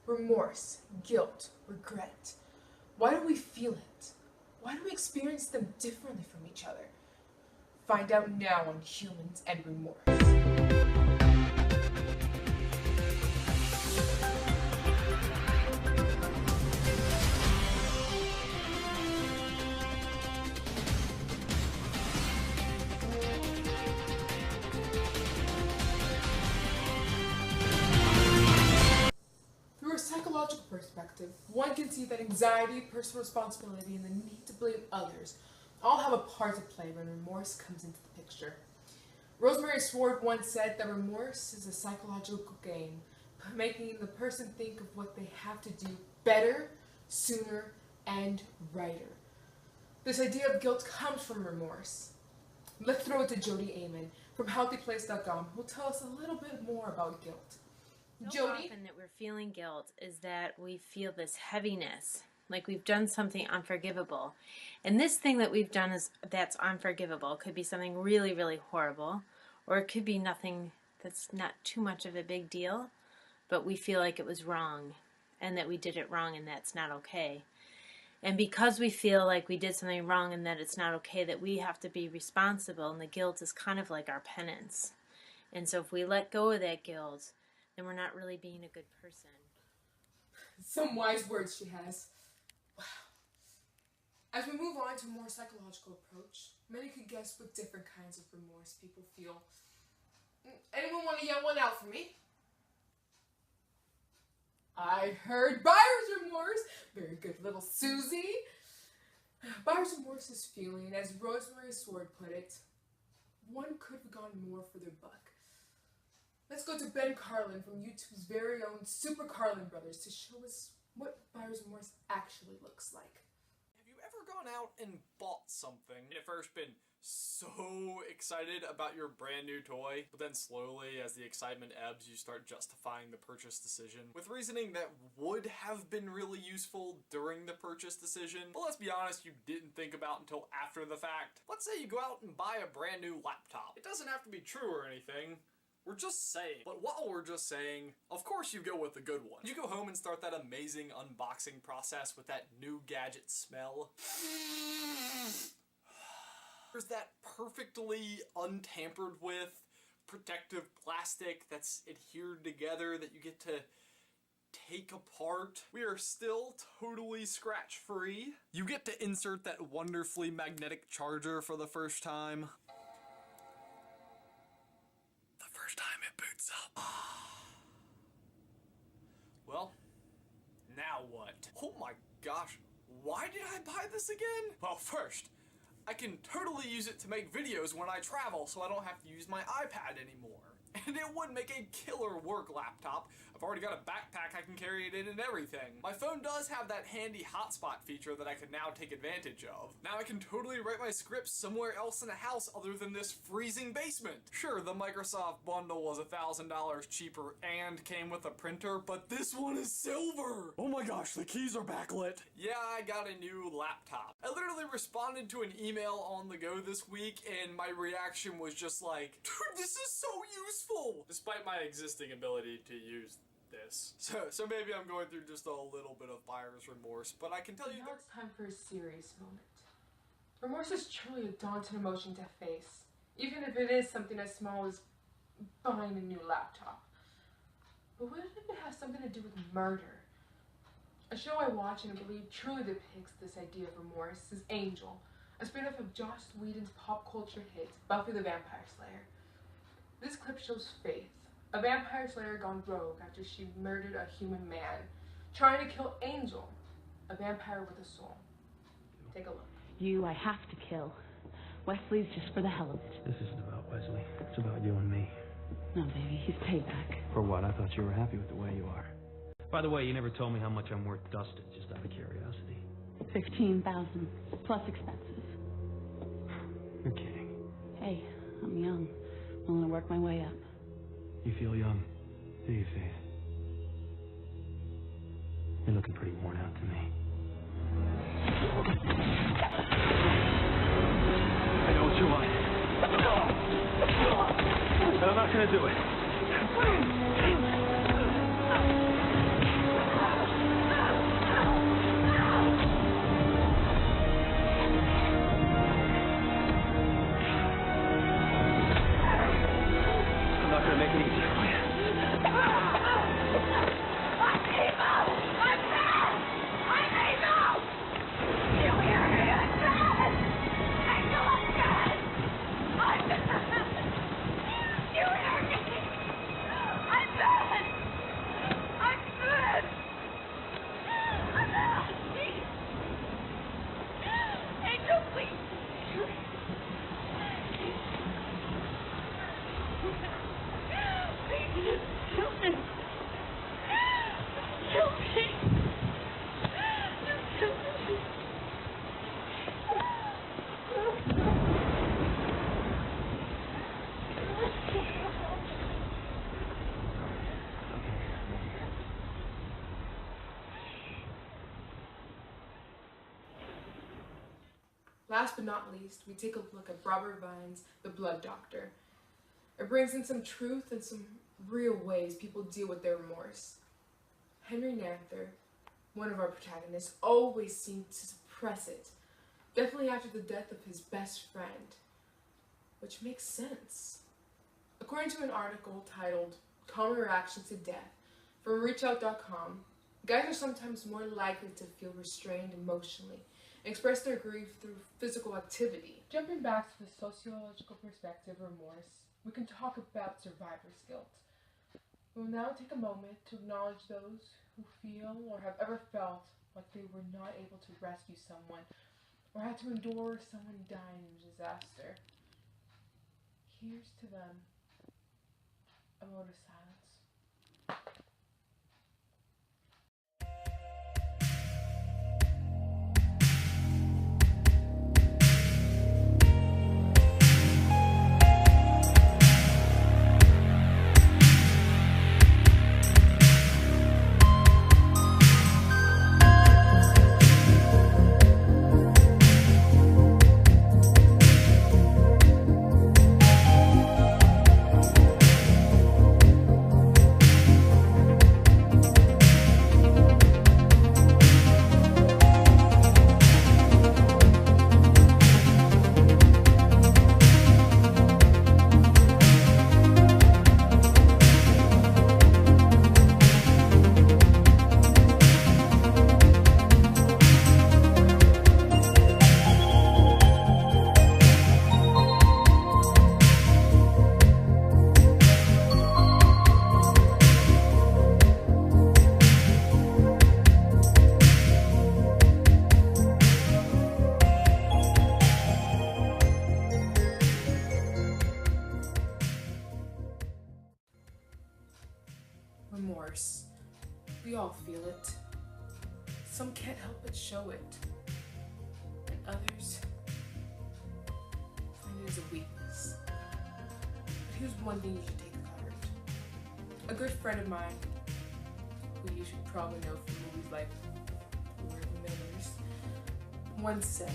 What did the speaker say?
remorse, guilt, regret. Why do we feel it? Why do we experience them differently from each other? Find out now on Humans and Remorse. Psychological perspective, one can see that anxiety, personal responsibility, and the need to blame others all have a part to play when remorse comes into the picture. Rosemary Sword once said that remorse is a psychological game, making the person think of what they have to do better, sooner, and righter. This idea of guilt comes from remorse. Let's throw it to Jody Amon from Healthyplace.com, who'll tell us a little bit more about guilt. So often that we're feeling guilt is that we feel this heaviness, like we've done something unforgivable. And this thing that we've done that's unforgivable could be something really, really horrible, or it could be nothing that's not too much of a big deal, but we feel like it was wrong and that we did it wrong and that's not okay. And because we feel like we did something wrong and that it's not okay, that we have to be responsible, and the guilt is kind of like our penance. And so if we let go of that guilt, then we're not really being a good person. Some wise words she has. Wow. As we move on to a more psychological approach, many could guess what different kinds of remorse people feel. Anyone want to yell one out for me? I heard buyer's remorse. Very good, little Susie. Buyer's remorse is feeling, as Rosemary Sword put it, one could have gone more for their buck. Let's go to Ben Carlin from YouTube's very own SuperCarlinBrothers to show us what buyer's remorse actually looks like. Have you ever gone out and bought something and at first been so excited about your brand new toy, but then slowly, as the excitement ebbs, you start justifying the purchase decision with reasoning that would have been really useful during the purchase decision, but let's be honest, you didn't think about until after the fact? Let's say you go out and buy a brand new laptop. It doesn't have to be true or anything. We're just saying. But while we're just saying, of course you go with the good one. You go home and start that amazing unboxing process with that new gadget smell. There's that perfectly untampered with protective plastic that's adhered together that you get to take apart. We are still totally scratch-free. You get to insert that wonderfully magnetic charger for the first time. Time it boots up. Well, now what? Oh my gosh, why did I buy this again? Well, first, I can totally use it to make videos when I travel so I don't have to use my iPad anymore. And it would make a killer work laptop. I've already got a backpack I can carry it in and everything. My phone does have that handy hotspot feature that I can now take advantage of. Now I can totally write my scripts somewhere else in the house other than this freezing basement. Sure, the Microsoft bundle was $1,000 cheaper and came with a printer, but this one is silver! Oh my gosh, the keys are backlit. Yeah, I got a new laptop. I literally responded to an email on the go this week and my reaction was just like, dude, this is so useful! Despite my existing ability to use this. So maybe I'm going through just a little bit of buyer's remorse, but I can tell you now it's time for a serious moment. Remorse is truly a daunting emotion to face, even if it is something as small as buying a new laptop. But what if it has something to do with murder? A show I watch and I believe truly depicts this idea of remorse is Angel, a spin-off of Joss Whedon's pop culture hit, Buffy the Vampire Slayer. This clip shows Faith, a vampire slayer gone rogue after she murdered a human man, trying to kill Angel, a vampire with a soul. Take a look. You, I have to kill. Wesley's just for the hell of it. This isn't about Wesley. It's about you and me. No, baby, he's payback. For what? I thought you were happy with the way you are. By the way, you never told me how much I'm worth dusted, just out of curiosity. 15,000 plus expenses. You're kidding. Hey, I'm young. I want to work my way up. You feel young, do you, Faith? You're looking pretty worn out to me. I know what you want. But I'm not gonna do it. Last but not least, we take a look at Robert Vine's The Blood Doctor. It brings in some truth and some real ways people deal with their remorse. Henry Nanther, one of our protagonists, always seemed to suppress it, definitely after the death of his best friend, which makes sense. According to an article titled Common Reactions to Death from reachout.com, guys are sometimes more likely to feel restrained emotionally and express their grief through physical activity. Jumping back to the sociological perspective of remorse, we can talk about survivor's guilt. We will now take a moment to acknowledge those who feel or have ever felt like they were not able to rescue someone or had to endure someone dying in a disaster. Here's to them. A moment of silence. Remorse. We all feel it. Some can't help but show it. And others find it as a weakness. But here's one thing you should take heart. A good friend of mine, who you should probably know from movies like We're the Millers, once said,